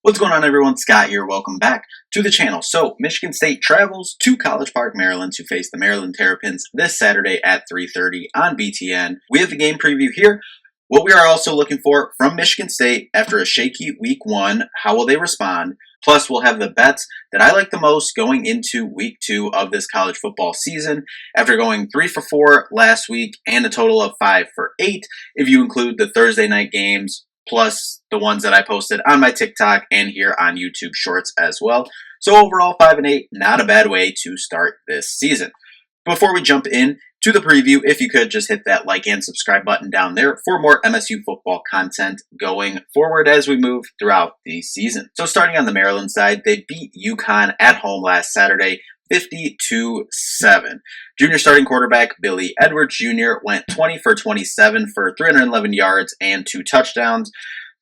What's going on, everyone? Scott here. Welcome back to the channel. So, Michigan State travels to College Park, Maryland to face the Maryland Terrapins this Saturday at 3:30 on BTN. We have the game preview here. What we are also looking for from Michigan State after a shaky week one, how will they respond? Plus, we'll have the bets that I like the most going into week two of this college football season after going 3 for 4 last week and a total of 5 for 8 if you include the Thursday night games plus the ones that I posted on my TikTok and here on YouTube Shorts as well. So overall, 5 and 8, not a bad way to start this season. Before we jump in to the preview, if you could just hit that like and subscribe button down there for more MSU football content going forward as we move throughout the season. So starting on the Maryland side, they beat UConn at home last Saturday, 50-7. Junior starting quarterback Billy Edwards Jr. went 20 for 27 for 311 yards and 2 touchdowns.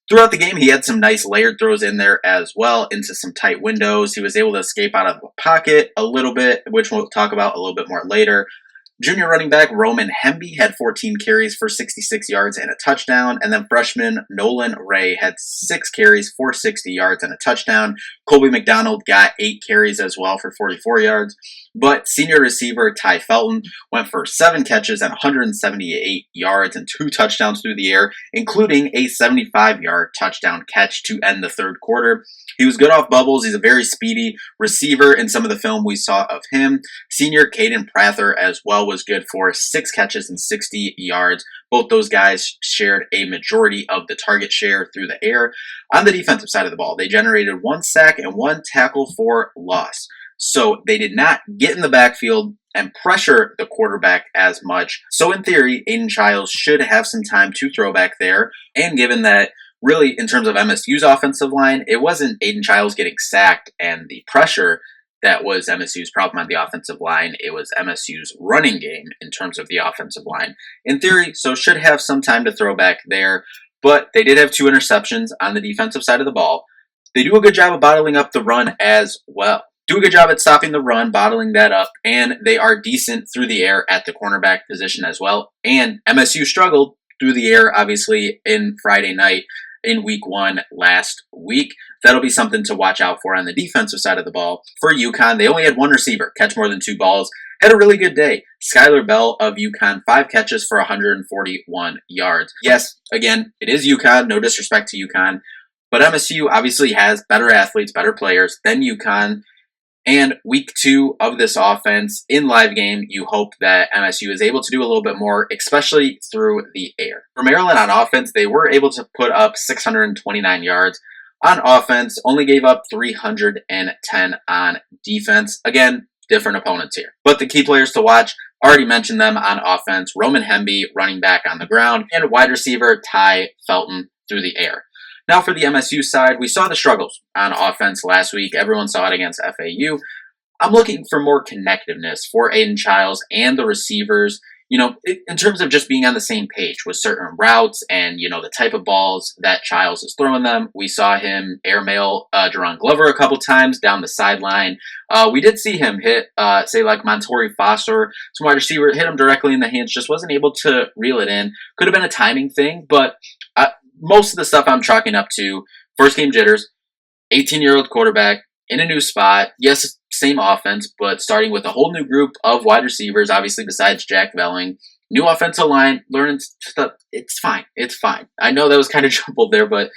Throughout the game, he had some nice layered throws in there as well into some tight windows. He was able to escape out of the pocket a little bit, which we'll talk about a little bit more later. Junior running back Roman Hemby had 14 carries for 66 yards and a touchdown. And then freshman Nolan Ray had 6 carries for 60 yards and a touchdown. Colby McDonald got 8 carries as well for 44 yards. But senior receiver Ty Felton went for 7 catches and 178 yards and 2 touchdowns through the air, including a 75-yard touchdown catch to end the third quarter. He was good off bubbles. He's a very speedy receiver in some of the film we saw of him. Senior Caden Prather as well was good for 6 catches and 60 yards. Both those guys shared a majority of the target share through the air. On the defensive side of the ball, they generated 1 sack and 1 tackle for loss. So they did not get in the backfield and pressure the quarterback as much. So in theory, Aiden Childs should have some time to throw back there. And given that really in terms of MSU's offensive line, it wasn't Aiden Childs getting sacked and the pressure that was MSU's problem on the offensive line. It was MSU's running game in terms of the offensive line. In theory, so should have some time to throw back there. But they did have 2 interceptions on the defensive side of the ball. They do a good job of bottling up the run as well. Do a good job at stopping the run, bottling that up, and they are decent through the air at the cornerback position as well. And MSU struggled through the air, obviously, in Friday night in week 1 last week. That'll be something to watch out for on the defensive side of the ball. For UConn, they only had 1 receiver catch more than 2 balls. Had a really good day. Skylar Bell of UConn, 5 catches for 141 yards. Yes, again, it is UConn. No disrespect to UConn. But MSU obviously has better athletes, better players than UConn. And week 2 of this offense in live game, you hope that MSU is able to do a little bit more, especially through the air. For Maryland on offense, they were able to put up 629 yards on offense, only gave up 310 on defense. Again, different opponents here. But the key players to watch, already mentioned them on offense, Roman Hemby running back on the ground, and wide receiver Ty Felton through the air. Now for the MSU side, we saw the struggles on offense last week. Everyone saw it against FAU. I'm looking for more connectiveness for Aiden Childs and the receivers, in terms of just being on the same page with certain routes and, the type of balls that Childs is throwing them. We saw him airmail Jerron Glover a couple times down the sideline. We did see him hit, like Montori Foster, some wide receiver, hit him directly in the hands, just wasn't able to reel it in. Could have been a timing thing, but most of the stuff I'm chalking up to first game jitters, 18-year-old quarterback in a new spot. Yes, same offense, but starting with a whole new group of wide receivers, obviously besides Jack Velling. New offensive line, learning stuff. It's fine. It's fine. I know that was kind of jumbled there, but,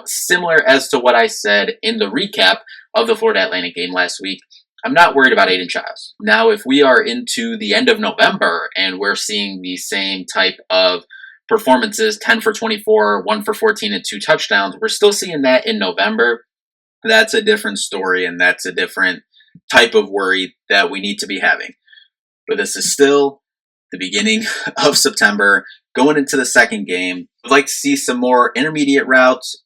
similar as to what I said in the recap of the Florida Atlantic game last week, I'm not worried about Aiden Childs. Now, if we are into the end of November and we're seeing the same type of performances, 10 for 24, 1 for 14, and 2 touchdowns. We're still seeing that in November. That's a different story, and that's a different type of worry that we need to be having. But this is still the beginning of September, going into the second game. I'd like to see some more intermediate routes,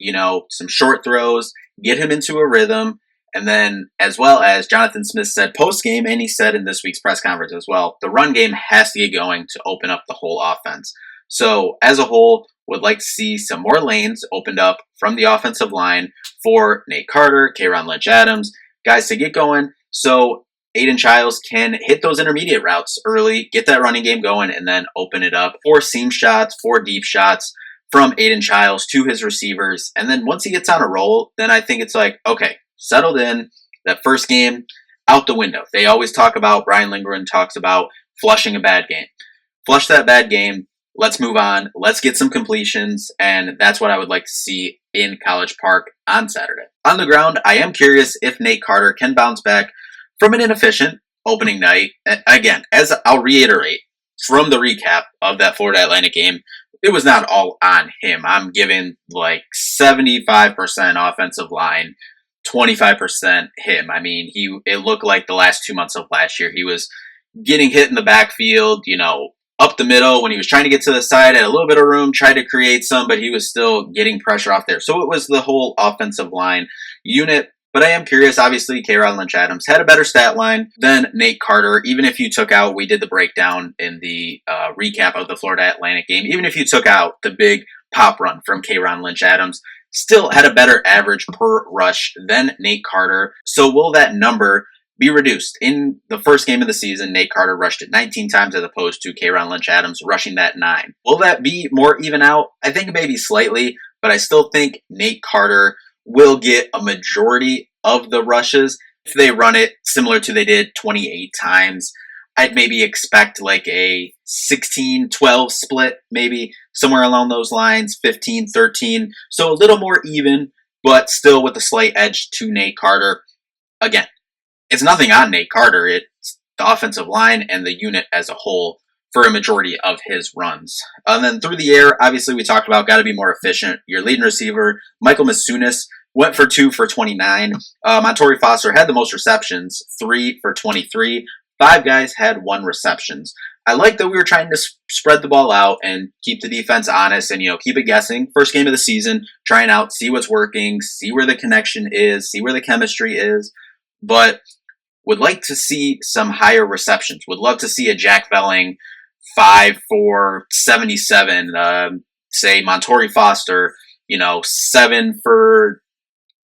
some short throws, get him into a rhythm, and then as well as Jonathan Smith said post-game, and he said in this week's press conference as well, the run game has to get going to open up the whole offense. So, as a whole, would like to see some more lanes opened up from the offensive line for Nate Carter, K'Ron Lynch-Adams, guys to get going so Aiden Childs can hit those intermediate routes early, get that running game going, and then open it up for seam shots, for deep shots, from Aiden Childs to his receivers. And then once he gets on a roll, then I think it's like, okay, settled in. That first game, out the window. They always talk about, Brian Lindgren talks about flushing a bad game. Flush that bad game. Let's move on. Let's get some completions. And that's what I would like to see in College Park on Saturday. On the ground, I am curious if Nate Carter can bounce back from an inefficient opening night. Again, as I'll reiterate from the recap of that Florida Atlantic game, it was not all on him. I'm giving like 75% offensive line, 25% him. I mean, it looked like the last 2 months of last year, he was getting hit in the backfield, up the middle when he was trying to get to the side, had a little bit of room, tried to create some, but he was still getting pressure off there. So it was the whole offensive line unit. But I am curious, obviously, Kayron Lynch-Adams had a better stat line than Nate Carter. Even if you took out, we did the breakdown in the recap of the Florida Atlantic game, even if you took out the big pop run from Kayron Lynch-Adams, still had a better average per rush than Nate Carter. So will that number be reduced? In the first game of the season, Nate Carter rushed it 19 times as opposed to Kayron Lynch-Adams rushing that 9. Will that be more even out? I think maybe slightly, but I still think Nate Carter will get a majority of the rushes. If they run it similar to they did 28 times, I'd maybe expect like a 16-12 split, maybe somewhere along those lines, 15-13. So a little more even, but still with a slight edge to Nate Carter. Again, it's nothing on Nate Carter. It's the offensive line and the unit as a whole for a majority of his runs. And then through the air, obviously we talked about got to be more efficient. Your leading receiver, Michael Masunis, went for 2 for 29. Montori Foster had the most receptions, 3 for 23. 5 guys had 1 receptions. I like that we were trying to spread the ball out and keep the defense honest and, keep it guessing. First game of the season, trying out, see what's working, see where the connection is, see where the chemistry is. But would like to see some higher receptions. Would love to see a Jack Velling 5 for 77. Say Montori Foster, 7 for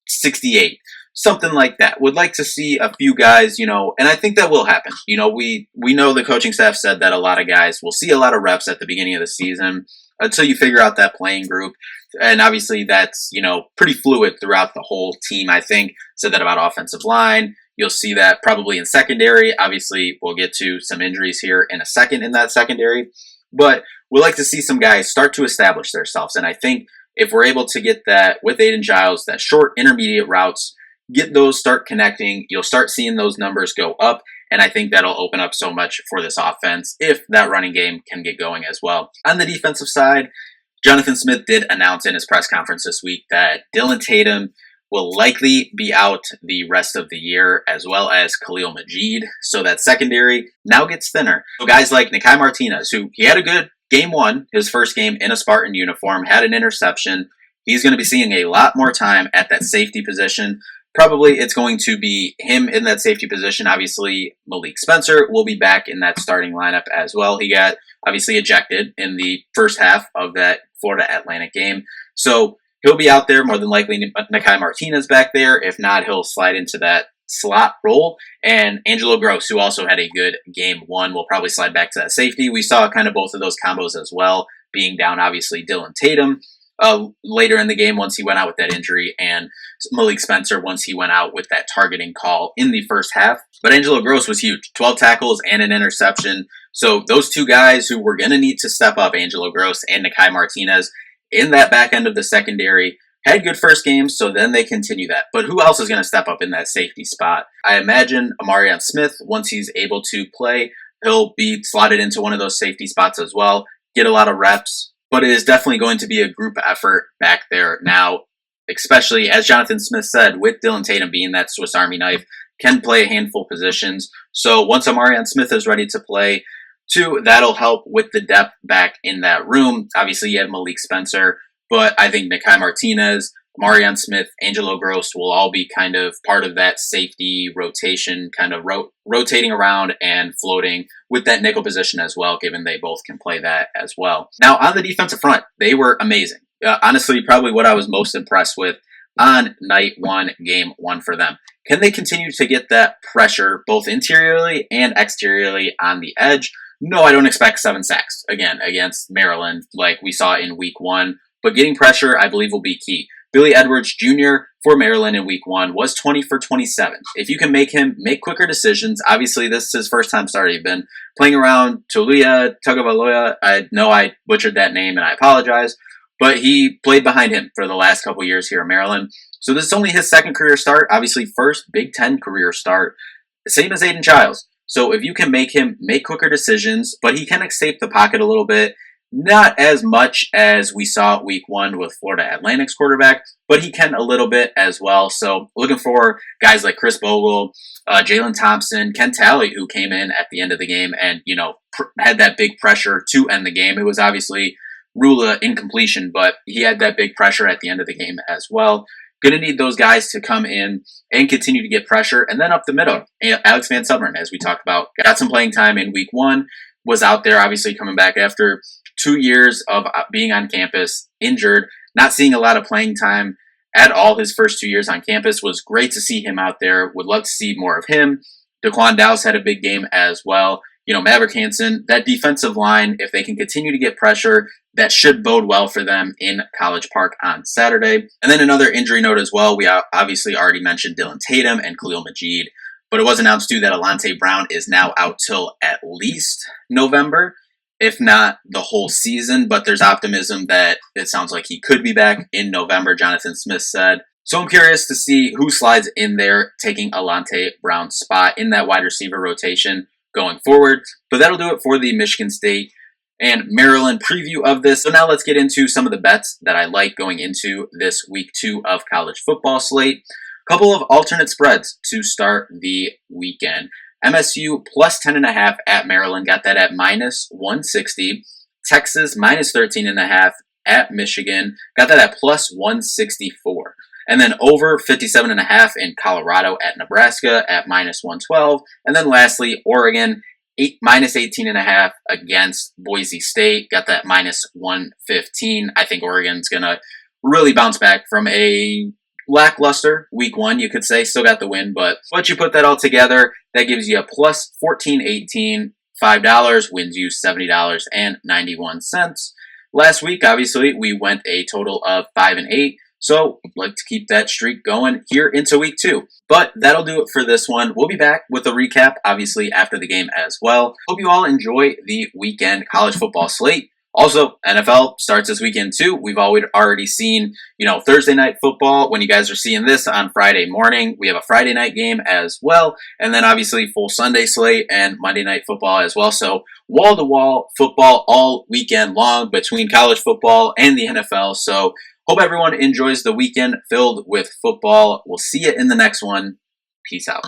68. Something like that. Would like to see a few guys, and I think that will happen. We know the coaching staff said that a lot of guys will see a lot of reps at the beginning of the season until you figure out that playing group. And obviously that's, pretty fluid throughout the whole team, I think. Said that about offensive line. You'll see that probably in secondary. Obviously, we'll get to some injuries here in a second in that secondary. But we'd like to see some guys start to establish themselves. And I think if we're able to get that with Aiden Giles, that short intermediate routes, get those, start connecting, you'll start seeing those numbers go up. And I think that'll open up so much for this offense if that running game can get going as well. On the defensive side, Jonathan Smith did announce in his press conference this week that Dylan Tatum will likely be out the rest of the year, as well as Khalil Majid. So that secondary now gets thinner. So guys like Nikai Martinez, who he had a good game 1, his first game in a Spartan uniform, had an interception. He's going to be seeing a lot more time at that safety position. Probably it's going to be him in that safety position. Obviously, Malik Spencer will be back in that starting lineup as well. He got obviously ejected in the first half of that Florida Atlantic game. So he'll be out there, more than likely Nikai Martinez back there. If not, he'll slide into that slot role. And Angelo Gross, who also had a good game 1, will probably slide back to that safety. We saw kind of both of those combos as well, being down obviously Dylan Tatum later in the game once he went out with that injury, and Malik Spencer once he went out with that targeting call in the first half. But Angelo Gross was huge, 12 tackles and an interception. So those 2 guys who were going to need to step up, Angelo Gross and Nikai Martinez, in that back end of the secondary, had good first games, so then they continue that. But who else is going to step up in that safety spot? I imagine Amarion Smith, once he's able to play, he'll be slotted into one of those safety spots as well, get a lot of reps. But it is definitely going to be a group effort back there now, especially, as Jonathan Smith said, with Dylan Tatum being that Swiss Army knife, can play a handful of positions. So once Amarion Smith is ready to play, 2, that'll help with the depth back in that room. Obviously, you have Malik Spencer, but I think Nikai Martinez, Amarion Smith, Angelo Gross will all be kind of part of that safety rotation, kind of rotating around and floating with that nickel position as well, given they both can play that as well. Now, on the defensive front, they were amazing. Honestly, probably what I was most impressed with on night 1, game 1 for them. Can they continue to get that pressure both interiorly and exteriorly on the edge? No, I don't expect 7 sacks again against Maryland like we saw in week 1. but getting pressure, I believe, will be key. Billy Edwards Jr. for Maryland in week 1 was 20 for 27. If you can make him make quicker decisions, obviously this is his first time starting. He's been playing around Toluia Tagovailoa. I know I butchered that name and I apologize, but he played behind him for the last couple years here in Maryland. So this is only his second career start, obviously first Big Ten career start, same as Aiden Childs. So if you can make him make quicker decisions, but he can escape the pocket a little bit, not as much as we saw week 1 with Florida Atlantic's quarterback, but he can a little bit as well. So looking for guys like Chris Bogle, Jalen Thompson, Ken Talley, who came in at the end of the game and, had that big pressure to end the game. It was obviously Rula incompletion, but he had that big pressure at the end of the game as well. Going to need those guys to come in and continue to get pressure. And then up the middle, Alex Van Summeren, as we talked about, got some playing time in week 1, was out there, obviously coming back after 2 years of being on campus, injured, not seeing a lot of playing time at all his first 2 years on campus. Was great to see him out there. Would love to see more of him. Daquan Dowse had a big game as well. Maverick Hansen, that defensive line, if they can continue to get pressure, that should bode well for them in College Park on Saturday. And then another injury note as well. We obviously already mentioned Dylan Tatum and Khalil Majid, but it was announced too that Alante Brown is now out till at least November, if not the whole season. But there's optimism that it sounds like he could be back in November, Jonathan Smith said. So I'm curious to see who slides in there taking Alante Brown's spot in that wide receiver rotation going forward. But that'll do it for the Michigan State and Maryland preview of this. So now let's get into some of the bets that I like going into this week 2 of college football slate. A couple of alternate spreads to start the weekend. MSU plus 10.5 at Maryland, got that at minus 160. Texas minus 13.5 at Michigan, got that at plus 164. And then over 57.5 in Colorado at Nebraska at minus 112. And then lastly, Oregon minus 18.5 against Boise State, got that minus 115. I think Oregon's going to really bounce back from a lackluster week 1, you could say. Still got the win, but once you put that all together, that gives you a plus 14.18, $5, wins you $70.91. Last week, obviously, we went a total of 5 and 8. So, I'd like to keep that streak going here into week 2. But that'll do it for this one. We'll be back with a recap, obviously, after the game as well. Hope you all enjoy the weekend college football slate. Also, NFL starts this weekend too. We've already seen, Thursday night football. When you guys are seeing this on Friday morning, we have a Friday night game as well. And then obviously full Sunday slate and Monday night football as well. So wall-to-wall football all weekend long between college football and the NFL. So hope everyone enjoys the weekend filled with football. We'll see you in the next one. Peace out.